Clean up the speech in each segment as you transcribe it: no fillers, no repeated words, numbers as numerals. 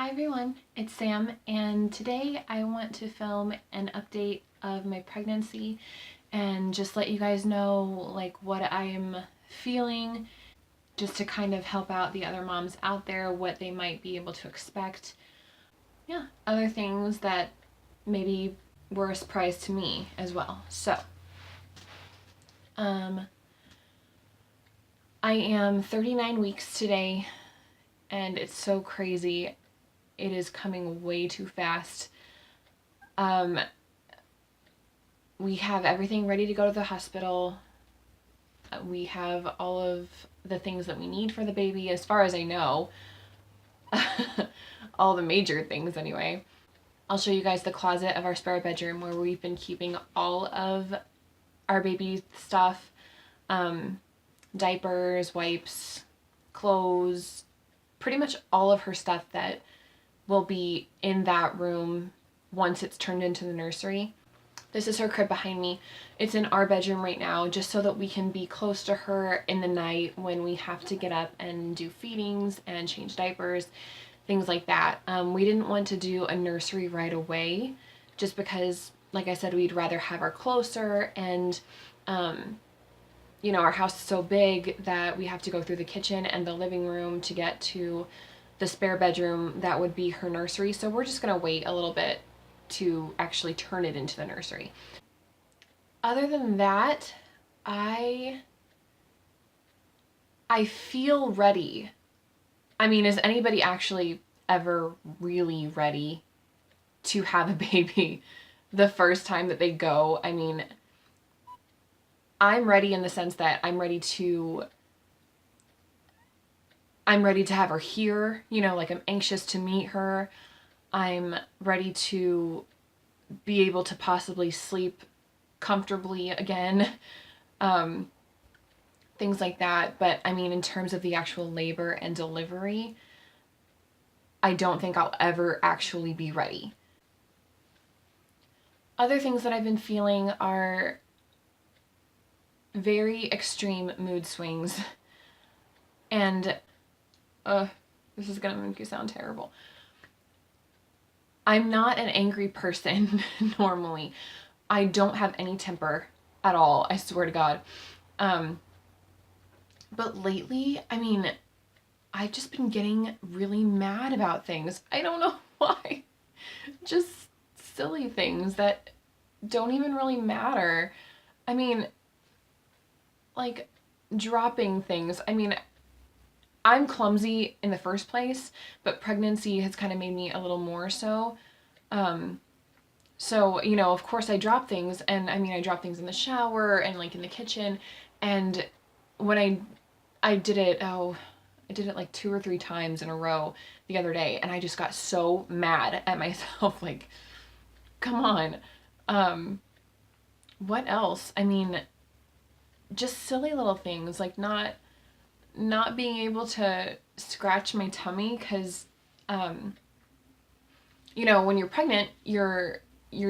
Hi everyone, it's Sam, and today I want to film an update of my pregnancy and just let you guys know like what I'm feeling, just to kind of help out the other moms out there, what they might be able to expect. Yeah, other things that maybe were a surprise to me as well. So, I am 39 weeks today, and it's so crazy. It is coming way too fast. We have everything ready to go to the hospital. We have all of the things that we need for the baby, as far as I know. All the major things anyway. I'll show you guys the closet of our spare bedroom where we've been keeping all of our baby stuff. Diapers, wipes, clothes, pretty much all of her stuff that will be in that room once it's turned into the nursery. This is her crib behind me. It's in our bedroom right now, just so that we can be close to her in the night when we have to get up and do feedings and change diapers, things like that. We didn't want to do a nursery right away, just because, like I said, we'd rather have her closer, and our house is so big that we have to go through the kitchen and the living room to get to the spare bedroom that would be her nursery. So we're just gonna wait a little bit to actually turn it into the nursery. Other than that, I feel ready. I mean, is anybody actually ever really ready to have a baby the first time that they go? I mean, I'm ready in the sense that I'm ready to have her here, like I'm anxious to meet her. I'm ready to be able to possibly sleep comfortably again, things like that. But I mean, in terms of the actual labor and delivery, I don't think I'll ever actually be ready. Other things that I've been feeling are very extreme mood swings. And this is gonna make you sound terrible. I'm not an angry person normally. I don't have any temper at all, I swear to God. But lately, I mean, I've just been getting really mad about things. I don't know why. Just silly things that don't even really matter. I mean, like dropping things. I mean, I'm clumsy in the first place, but pregnancy has kind of made me a little more so. So, of course I drop things, and I mean, I drop things in the shower and like in the kitchen, and when I did it, I did it like 2 or 3 times in a row the other day, and I just got so mad at myself, like, come on. What else? I mean, just silly little things, like not being able to scratch my tummy, because when you're pregnant, your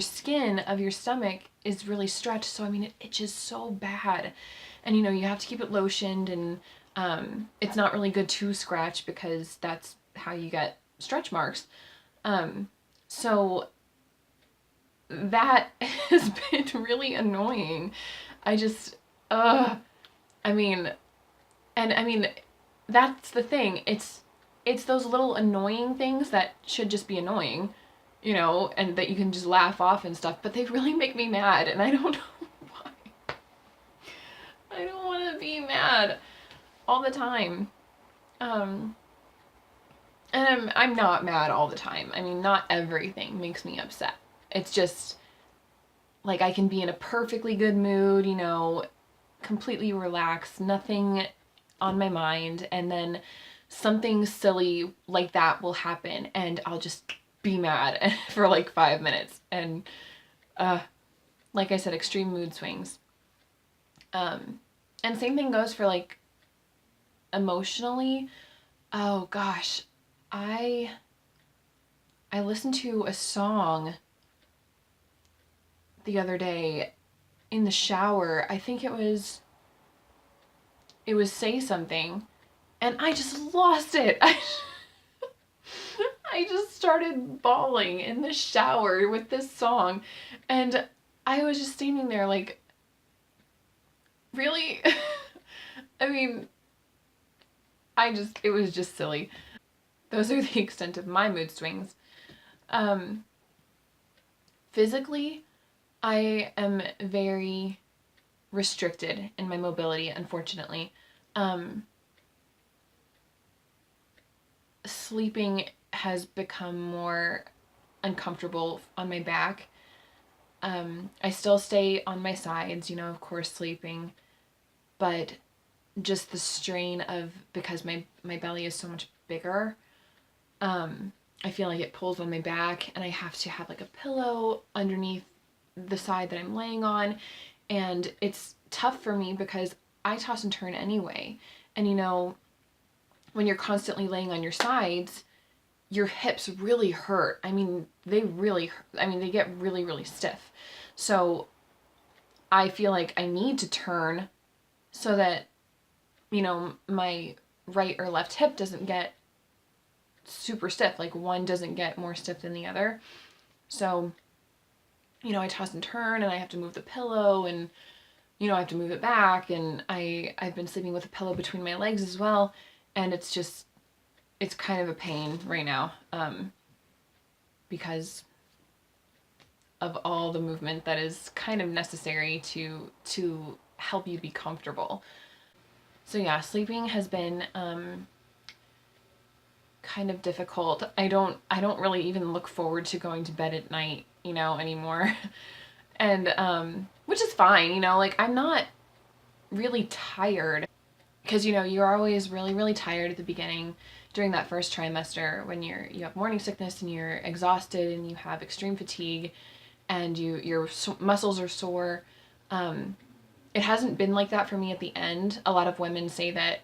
skin of your stomach is really stretched, so I mean, it itches so bad, and you have to keep it lotioned, and it's not really good to scratch because that's how you get stretch marks. So that has been really annoying. I just I mean, and I mean, that's the thing. It's those little annoying things that should just be annoying, and that you can just laugh off and stuff, but they really make me mad, and I don't know why. I don't want to be mad all the time. And I'm not mad all the time. I mean, not everything makes me upset. It's just like I can be in a perfectly good mood, completely relaxed, nothing on my mind, and then something silly like that will happen, and I'll just be mad for like 5 minutes. And like I said, extreme mood swings. And same thing goes for like emotionally. Oh gosh, I listened to a song the other day in the shower. I think it was Say Something, and I just lost it. I just started bawling in the shower with this song. And I was just standing there like, really? I mean, it was just silly. Those are the extent of my mood swings. Physically, I am very restricted in my mobility, unfortunately. Sleeping has become more uncomfortable on my back. I still stay on my sides, of course, sleeping, but just the strain of, because my belly is so much bigger, I feel like it pulls on my back, and I have to have like a pillow underneath the side that I'm laying on, and it's tough for me because I toss and turn anyway. And when you're constantly laying on your sides, your hips really hurt. I mean, they get really, really stiff. So I feel like I need to turn so that, my right or left hip doesn't get super stiff. Like one doesn't get more stiff than the other. So, I toss and turn, and I have to move the pillow, and, I have to move it back, and I've been sleeping with a pillow between my legs as well. And it's kind of a pain right now, because of all the movement that is kind of necessary to help you be comfortable. So yeah, sleeping has been kind of difficult. I don't really even look forward to going to bed at night, anymore. And which is fine, like I'm not really tired, because you're always really, really tired at the beginning during that first trimester when you have morning sickness and you're exhausted and you have extreme fatigue and your muscles are sore. It hasn't been like that for me at the end. A lot of women say that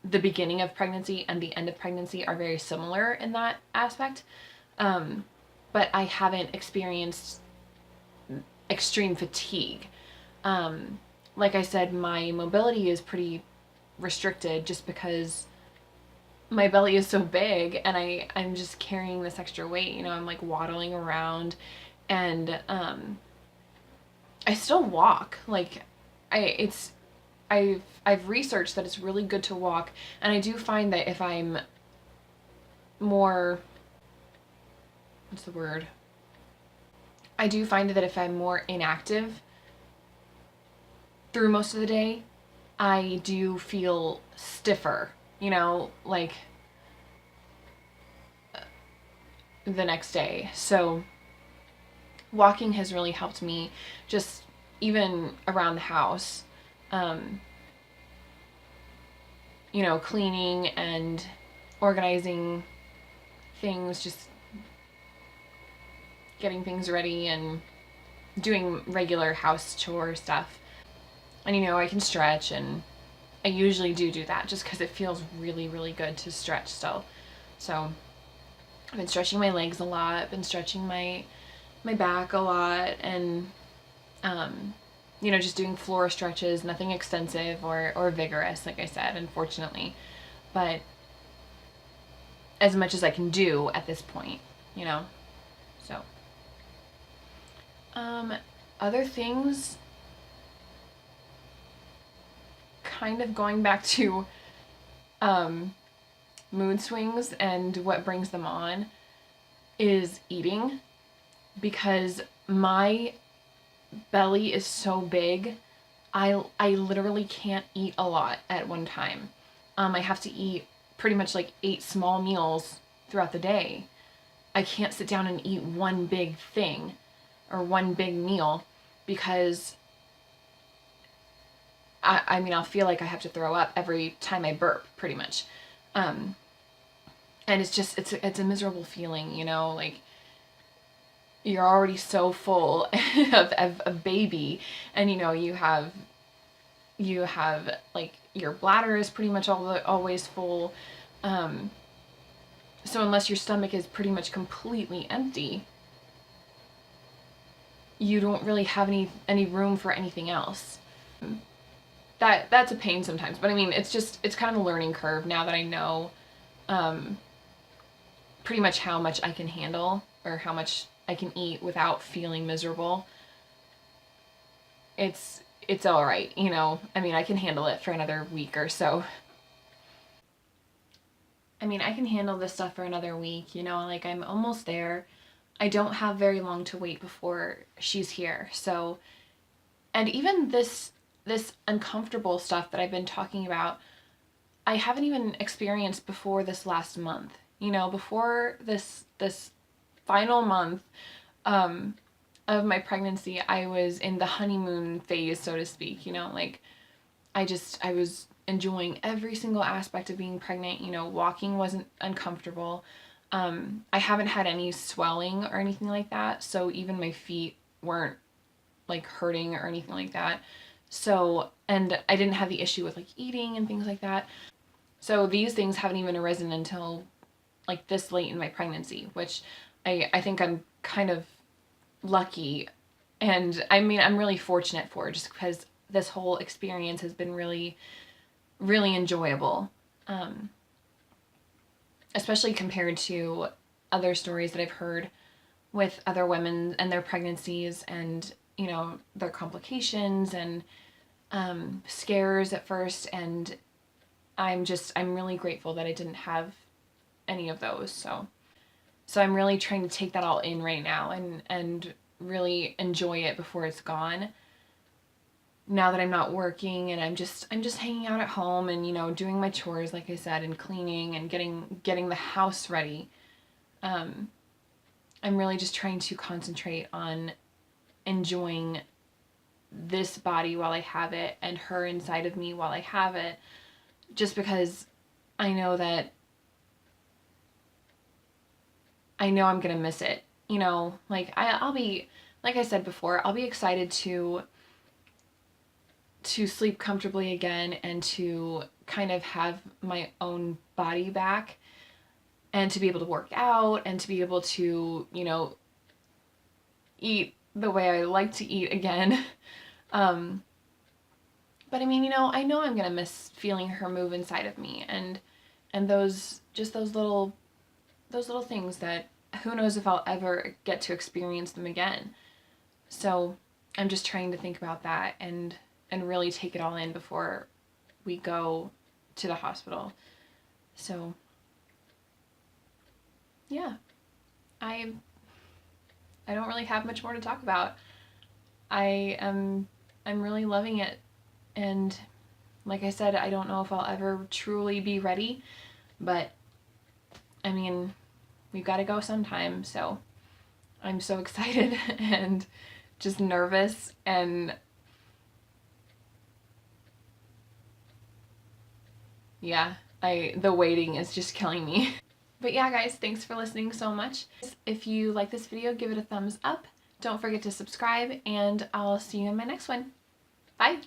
the beginning of pregnancy and the end of pregnancy are very similar in that aspect. But I haven't experienced extreme fatigue. Like I said, my mobility is pretty restricted just because my belly is so big, and I'm just carrying this extra weight. I'm like waddling around, and I still walk. Like I've researched that it's really good to walk, and I do find that if I'm more, what's the word? I do find that if I'm more inactive through most of the day, I do feel stiffer, like the next day. So walking has really helped me, just even around the house. Cleaning and organizing things, just getting things ready and doing regular house chore stuff. And I can stretch, and I usually do that just because it feels really, really good to stretch still. So I've been stretching my legs a lot, I've been stretching my back a lot, and just doing floor stretches, nothing extensive or vigorous, like I said, unfortunately. But as much as I can do at this point, So, other things, kind of going back to mood swings and what brings them on, is eating, because my belly is so big, I literally can't eat a lot at one time. I have to eat pretty much like 8 small meals throughout the day. I can't sit down and eat one big thing or one big meal, because I'll feel like I have to throw up every time I burp, pretty much. And it's a miserable feeling, like you're already so full of a baby, and you have like your bladder is pretty much always full. So unless your stomach is pretty much completely empty, you don't really have any room for anything else. That's a pain sometimes, but it's kind of a learning curve now that I know pretty much how much I can handle or how much I can eat without feeling miserable, it's all right, you know. I mean, I can handle it for another week or so. I mean, I can handle this stuff for another week, you know, like I'm almost there. I don't have very long to wait before she's here. So, and even this uncomfortable stuff that I've been talking about, I haven't even experienced before this last month. You know, before this final month of my pregnancy, I was in the honeymoon phase, so to speak, you know, like I was enjoying every single aspect of being pregnant. You know, walking wasn't uncomfortable. I haven't had any swelling or anything like that, so even my feet weren't like hurting or anything like that. So, and I didn't have the issue with like eating and things like that. So these things haven't even arisen until like this late in my pregnancy, which I think I'm kind of lucky. And I mean, I'm really fortunate for, just because this whole experience has been really, really enjoyable. Um, Especially compared to other stories that I've heard with other women and their pregnancies and, you know, their complications and scares at first. And I'm really grateful that I didn't have any of those. So I'm really trying to take that all in right now and really enjoy it before it's gone. Now that I'm not working and I'm just hanging out at home and, you know, doing my chores like I said, and cleaning and getting the house ready. Um, I'm really just trying to concentrate on enjoying this body while I have it and her inside of me while I have it, just because I know that I know I'm gonna miss it. You know, like I'll be, like I said before, I'll be excited to sleep comfortably again and to kind of have my own body back and to be able to work out and to be able to, you know, eat the way I like to eat again. Um, but I mean, you know I'm gonna miss feeling her move inside of me and those just those little things that who knows if I'll ever get to experience them again. So I'm just trying to think about that and really take it all in before we go to the hospital. So yeah, I I don't really have much more to talk about. I am I'm really loving it, and like I said, I don't know if I'll ever truly be ready, but I mean, we've got to go sometime. So I'm so excited and just nervous, and yeah, the waiting is just killing me. But yeah, guys, thanks for listening so much. If you like this video, give it a thumbs up. Don't forget to subscribe, and I'll see you in my next one. Bye!